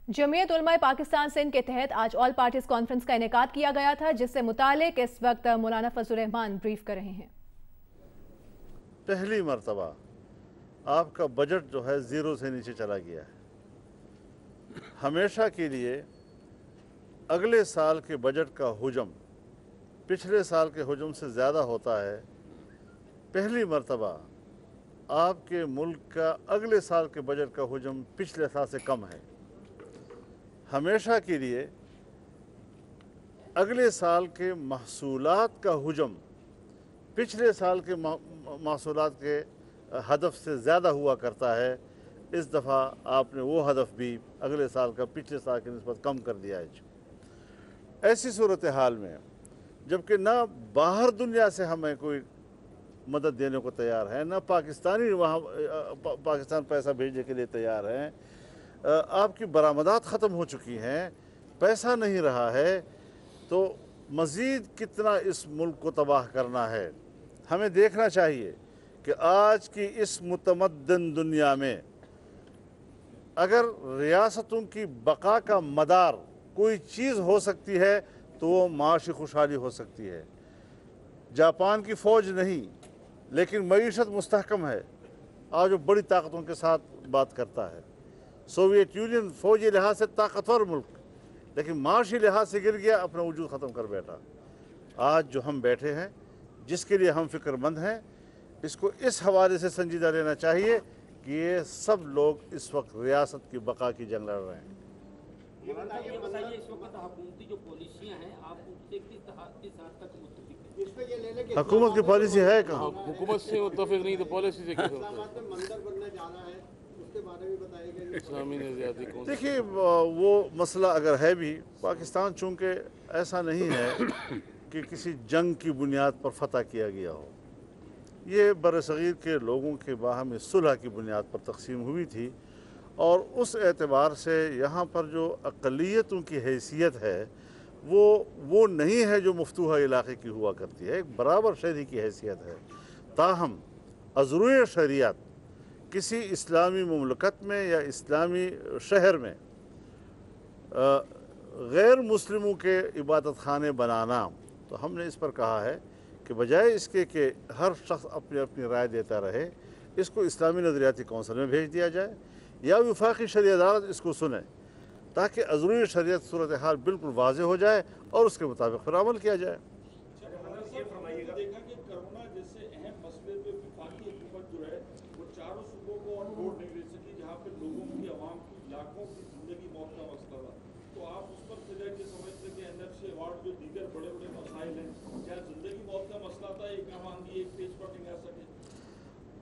जमीयत उलमा पाकिस्तान सिंध के तहत आज ऑल पार्टीज कॉन्फ्रेंस का इनेकाद किया गया था, जिससे मुतालिक इस वक्त मौलाना फजलुर रहमान ब्रीफ कर रहे हैं। पहली मरतबा आपका बजट जो है ज़ीरो से नीचे चला गया है। हमेशा के लिए अगले साल के बजट का हुजम पिछले साल के हुजम से ज़्यादा होता है। पहली मरतबा आपके मुल्क का अगले साल के बजट का हुजम पिछले साल से कम है। हमेशा के लिए अगले साल के महसूलात का हुजम पिछले साल के महसूलात के हदफ से ज़्यादा हुआ करता है। इस दफ़ा आपने वो हदफ भी अगले साल का पिछले साल की निस्बत कम कर दिया है। ऐसी सूरत हाल में जबकि ना बाहर दुनिया से हमें कोई मदद देने को तैयार है, ना पाकिस्तानी वहाँ पाकिस्तान पैसा भेजने के लिए तैयार हैं, आपकी बरामदात ख़त्म हो चुकी हैं, पैसा नहीं रहा है, तो मज़ीद कितना इस मुल्क को तबाह करना है। हमें देखना चाहिए कि आज की इस मुतमद्दन दुनिया में अगर रियासतों की बका का मदार कोई चीज़ हो सकती है तो वो माशी खुशहाली हो सकती है। जापान की फ़ौज नहीं लेकिन मईशत मुस्तहकम है, आज वो बड़ी ताकतों के साथ बात करता है। सोवियत यूनियन फ़ौजी लिहाज से ताकतवर मुल्क, लेकिन माशी लिहाज से गिर गया, अपना वजूद ख़त्म कर बैठा। आज जो हम बैठे हैं, जिसके लिए हम फ़िक्रमंद हैं, इसको इस हवाले से संजीदा लेना चाहिए कि ये सब लोग इस वक्त रियासत की बका की जंग लड़ रहे हैं। ये बताइए इस वक्त हुकूमती जो पॉलिसियाँ हैं, आप उनसे किस हद तक मुत्तफिक हैं? हुकूमत की पॉलिसी है कहाँ? हुकूमत से मुत्तफिक नहीं तो पॉलिसी से कैसे होता है? देखिए, वो मसला अगर है भी, पाकिस्तान चूँकि ऐसा नहीं है कि किसी जंग की बुनियाद पर फतह किया गया हो। ये बरसग़ीर के लोगों के बाहमी सुलह की बुनियाद पर तक़सीम हुई थी, और उस एतबार से यहाँ पर जो अक़लियतों की हैसियत है वो नहीं है जो मफ्तूहा इलाक़े की हुआ करती है, एक बराबर शहरी की हैसियत है। ताहम अज़रूए शरीयत किसी इस्लामी मुमलकत में या इस्लामी शहर में गैर मुस्लिमों के इबादत खाने बनाना, तो हमने इस पर कहा है कि बजाय इसके कि हर शख्स अपनी अपनी राय देता रहे, इसको इस्लामी नज़रियाती कौंसिल में भेज दिया जाए या वफाकी शरीयत अदालत इसको सुने, ताकि अज़रूरी शरीयत सूरत हाल बिल्कुल वाज़ेह हो जाए और उसके मुताबिक फिर अमल किया जाए।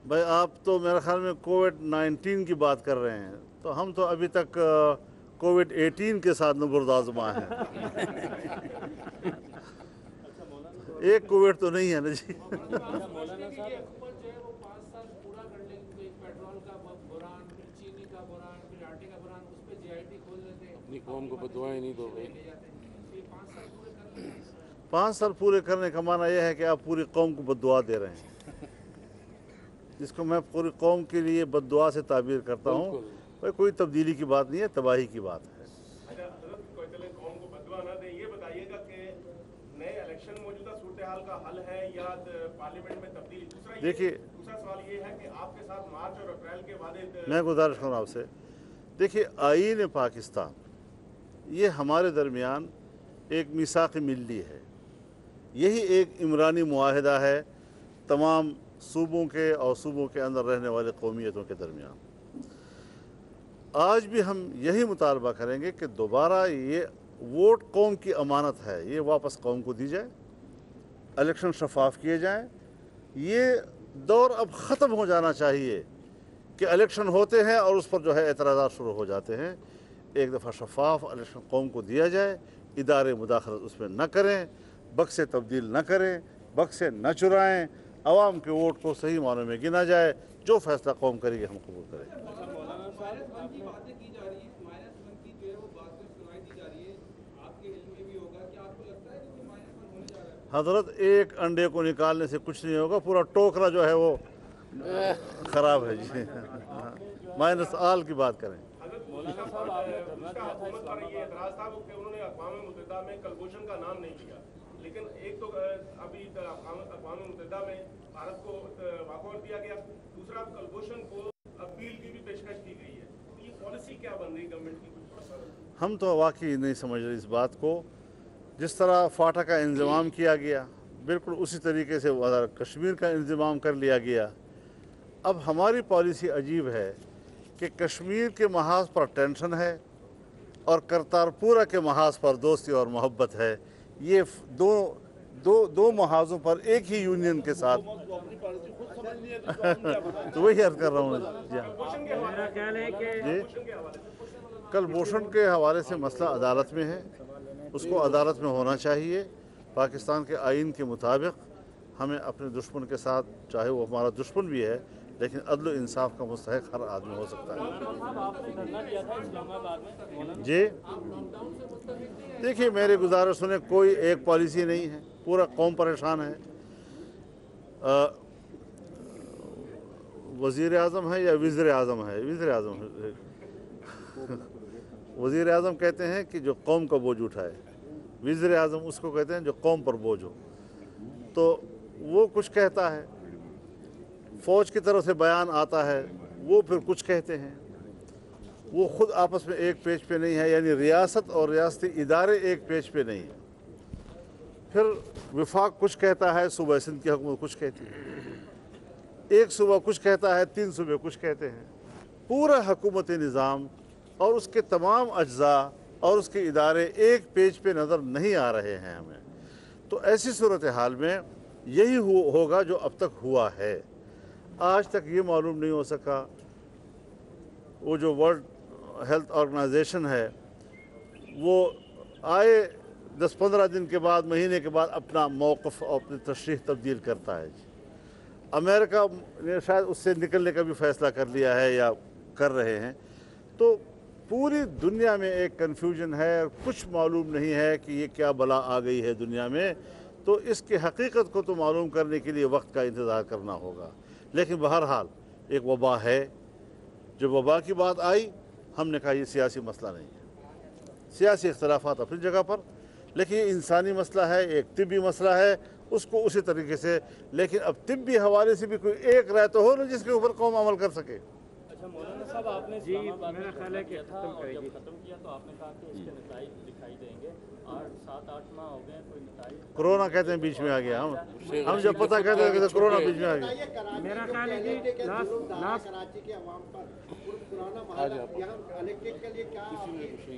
भाई, आप तो मेरे ख्याल में कोविड-19 की बात कर रहे हैं, तो हम तो अभी तक कोविड-18 के साथ नबुर्दाज़मा हैं। एक कोविड तो नहीं है ना जी। अपनी कौम को बदुआएं नहीं दो भाई। 5 साल पूरे करने का माना यह है कि आप पूरी कौम को बद्दुआ दे रहे हैं, जिसको मैं पूरी कौम के लिए बद्दुआ से ताबीर करता हूँ। भाई, कोई तब्दीली की बात नहीं है, तबाही की बात है। कौम को बद्दुआ ना दें, ये बताइएगा कि नए इलेक्शन मौजूदा सूरत हाल का हल है या पार्लियामेंट में तब्दीली? दूसरा सवाल ये है कि आपके साथ मार्च और अप्रैल के वादे। मैं गुजारिश करूँ आपसे, देखिए, आईन पाकिस्तान ये हमारे दरमियान एक मीसाक़ मिल्ली है, यही एक इमरानी मुआहिदा है तमाम सूबों के और सूबों के अंदर रहने वाले कौमियतों के दरमियान। आज भी हम यही मुतालबा करेंगे कि दोबारा ये वोट कौम की अमानत है, ये वापस कौम को दी जाए, इलेक्शन शफाफ किए जाएं। ये दौर अब ख़त्म हो जाना चाहिए कि इलेक्शन होते हैं और उस पर जो है एतराज़ात शुरू हो जाते हैं। एक दफ़ा शफाफ इलेक्शन कौम को दिया जाए, इदारे मुदाखलत उसमें न करें, बक्से तब्दील न करें, बक्से न चुराएँ, आवाम के वोट को सही मानों में गिना जाए, जो फैसला कौम करेगी हम कबूल करें। हजरत, एक अंडे को निकालने से कुछ नहीं होगा, पूरा टोकरा जो है वो ख़राब है जी। -आल की बात करें। जिसका हुकूमत पर ये एतराज था कि उन्होंने अक़वाम मुत्तहिदा में कलभूषण का नाम नहीं लिया, लेकिन एक तो अभी अक़वाम मुत्तहिदा में भारत को वॉकआउट दिया गया, दूसरा कलभूषण को अपील की भी पेशकश की गई है। तो ये पॉलिसी क्या बन रही गवर्नमेंट की? हम तो वाकई नहीं समझ रहे इस बात को। जिस तरह फाटा का इंतज़ाम किया गया, बिल्कुल उसी तरीके से कश्मीर का इंतज़ाम कर लिया गया। अब हमारी पॉलिसी अजीब है कि कश्मीर के महाज पर टेंशन है और करतारपुरा के महाज पर दोस्ती और मोहब्बत है। ये दो महाजों पर एक ही यूनियन के साथ तो वही अर्ज कर रहा हूँ जी। कलभूषण के हवाले से मसला अदालत में है, उसको अदालत में होना चाहिए। पाकिस्तान के आइन के मुताबिक हमें अपने दुश्मन के साथ, चाहे वो हमारा दुश्मन भी है, लेकिन अदल इंसाफ का मुस्तहिक हर आदमी हो सकता है जी। देखिए, मेरे गुजारिश सुने, कोई एक पॉलिसी नहीं है, पूरा कौम परेशान है। वज़ीर आज़म है या वज़ीर आज़म है? वज़ीर आज़म है। वज़ीर आज़म कहते हैं कि जो कौम का बोझ उठाए, वज़ीर आज़म उसको कहते हैं जो कौम पर बोझ हो। तो वो कुछ कहता है, फ़ौज की तरफ से बयान आता है, वो फिर कुछ कहते हैं। वो ख़ुद आपस में एक पेज पे नहीं है, यानी रियासत और रियासती इदारे एक पेज पे नहीं है। फिर विफाक कुछ कहता है, सूबा सिंध की हुकूमत कुछ कहती है, एक सूबा कुछ कहता है, 3 सूबे कुछ कहते हैं। पूरा हुकूमती निज़ाम और उसके तमाम अज्जा और उसके इदारे एक पेज पे नज़र नहीं आ रहे हैं हमें। तो ऐसी सूरत हाल में यही होगा जो अब तक हुआ है। आज तक ये मालूम नहीं हो सका, वो जो वर्ल्ड हेल्थ ऑर्गेनाइजेशन है वो आए 10-15 दिन के बाद, महीने के बाद अपना मौक़िफ़ और अपनी तशरीह तब्दील करता है। अमेरिका ने शायद उससे निकलने का भी फ़ैसला कर लिया है या कर रहे हैं। तो पूरी दुनिया में एक कन्फ्यूजन है, कुछ मालूम नहीं है कि ये क्या बला आ गई है दुनिया में। तो इसकी हकीकत को तो मालूम करने के लिए वक्त का इंतज़ार करना होगा। लेकिन बहरहाल एक वबा है। जब वबा की बात आई, हमने कहा ये सियासी मसला नहीं है। सियासी इख्तलाफात अपनी जगह पर, लेकिन ये इंसानी मसला है, एक तिब्बी मसला है, उसको उसी तरीके से। लेकिन अब तिब्बी हवाले से भी कोई एक राय तो हो ना जिसके ऊपर कौम अमल कर सके। अच्छा मौलाना साहब, आपने जी मेरा ख्याल है कि खत्म किया तो आपने कहा कि इसके नतीजे दिखाई देंगे। 7-8 माह हो गए, कोई नतीजे। कोरोना कहते हैं बीच में आ गया। हम जब पता कहते हैं कि कोरोना बीच में आ गया। मेरा ख्याल है कि लास्ट कराची के अवाम पर पुराना माहौल यहाँ इलेक्ट्रिक के लिए क्या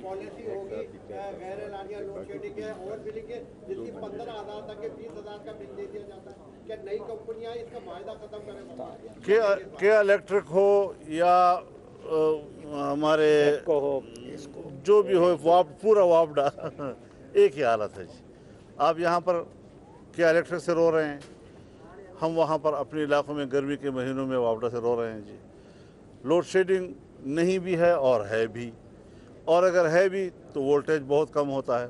पॉलिसी होगी? गैर एलानिया लोड शेडिंग है और बिलिंग है, जिसकी 15,000 तक के 20,000 का बिल दे दिया जाता है। क्या नई कंपनियां इसका मायदा खत्म करें? क्या इलेक्ट्रिक हो या हमारे जो भी हो, पूरा वापडा एक ही हालत है जी। आप यहाँ पर क्या इलेक्ट्रिक से रो रहे हैं, हम वहाँ पर अपने इलाकों में गर्मी के महीनों में वापडा से रो रहे हैं जी। लोड शेडिंग नहीं भी है और है भी, और अगर है भी तो वोल्टेज बहुत कम होता है।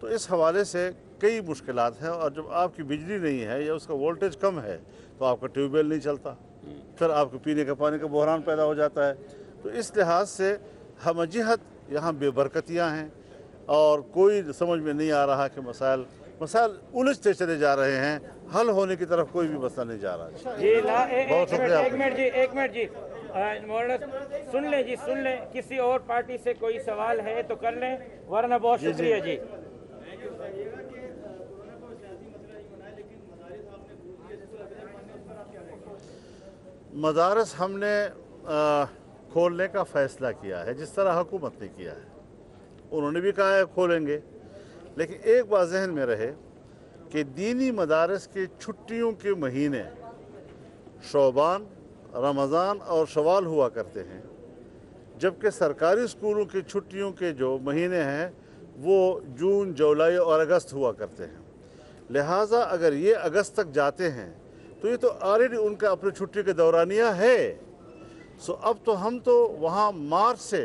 तो इस हवाले से कई मुश्किलात हैं। और जब आपकी बिजली नहीं है या उसका वोल्टेज कम है तो आपका ट्यूबवेल नहीं चलता, फिर आपको पीने का पानी का बहरान पैदा हो जाता है। तो इस लिहाज से हम जिहत यहाँ बेबरकतियाँ हैं और कोई समझ में नहीं आ रहा कि मसाइल उलझते चले जा रहे हैं, हल होने की तरफ कोई भी मसला नहीं जा रहा है। बहुत शुक्रिया। एक मिनट जी मौलाना सुन लें किसी और पार्टी से कोई सवाल है तो कर लें, वरना बहुत शुक्रिया जी। मदारस हमने खोलने का फ़ैसला किया है, जिस तरह हुकूमत ने किया है। उन्होंने भी कहा है खोलेंगे, लेकिन एक बात जहन में रहे कि दीनी मदारस के छुट्टियों के महीने शौबान, रमज़ान और शवाल हुआ करते हैं, जबकि सरकारी स्कूलों की छुट्टियों के जो महीने हैं वो जून, जुलाई और अगस्त हुआ करते हैं। लिहाजा अगर ये अगस्त तक जाते हैं तो ये तो ऑलरेडी उनका अपनी छुट्टी के दौरानिया है। सो अब तो हम तो वहाँ मार्च से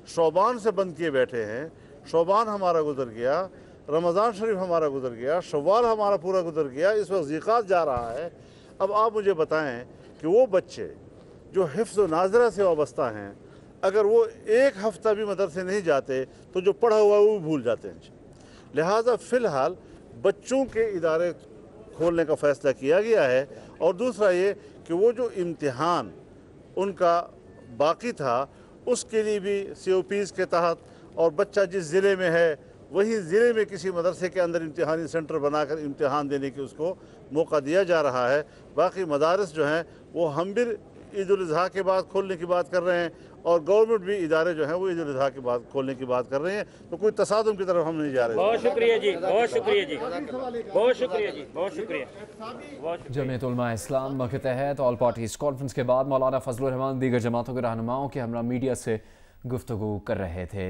शौबान से बंद किए बैठे हैं। शौबान हमारा गुजर गया, रमज़ान शरीफ हमारा गुजर गया, शव्वाल हमारा पूरा गुजर गया, इस वक्त ज़िकात जा रहा है। अब आप मुझे बताएं कि वो बच्चे जो हिफ्ज़ व नाज़रा से वाबस्ता हैं, अगर वो एक हफ्ता भी मदरसे नहीं जाते तो जो पढ़ा हुआ है वो भी भूल जाते हैं। लिहाजा फ़िलहाल बच्चों के इदारे खोलने का फ़ैसला किया गया है। और दूसरा ये कि वो जो इम्तिहान उनका बाकी था उसके लिए भी COPs के तहत, और बच्चा जिस ज़िले में है वही ज़िले में किसी मदरसे के अंदर इम्तिहानी सेंटर बनाकर इम्तिहान देने की उसको मौका दिया जा रहा है। बाकी मदारस जो हैं वो हम भी ईद उल अज़हा के बाद खोलने की बात कर रहे हैं, और गवर्नमेंट भी इदारे जो हैं वो ईद उल अज़हा के बाद खोलने की बात कर रहे हैं। तो कोई तसादुम की तरफ हम नहीं जा रहे। बहुत शुक्रिया जी, बहुत शुक्रिया जी, बहुत शुक्रिया जी, बहुत शुक्रिया। जमीयत उलमा इस्लाम के तहत ऑल पार्टीज कॉन्फ्रेंस के बाद मौलाना फजलुर रहमान दीगर जमातों के रहनुमाओं के हमरा मीडिया से गुफ्तगू कर रहे थे।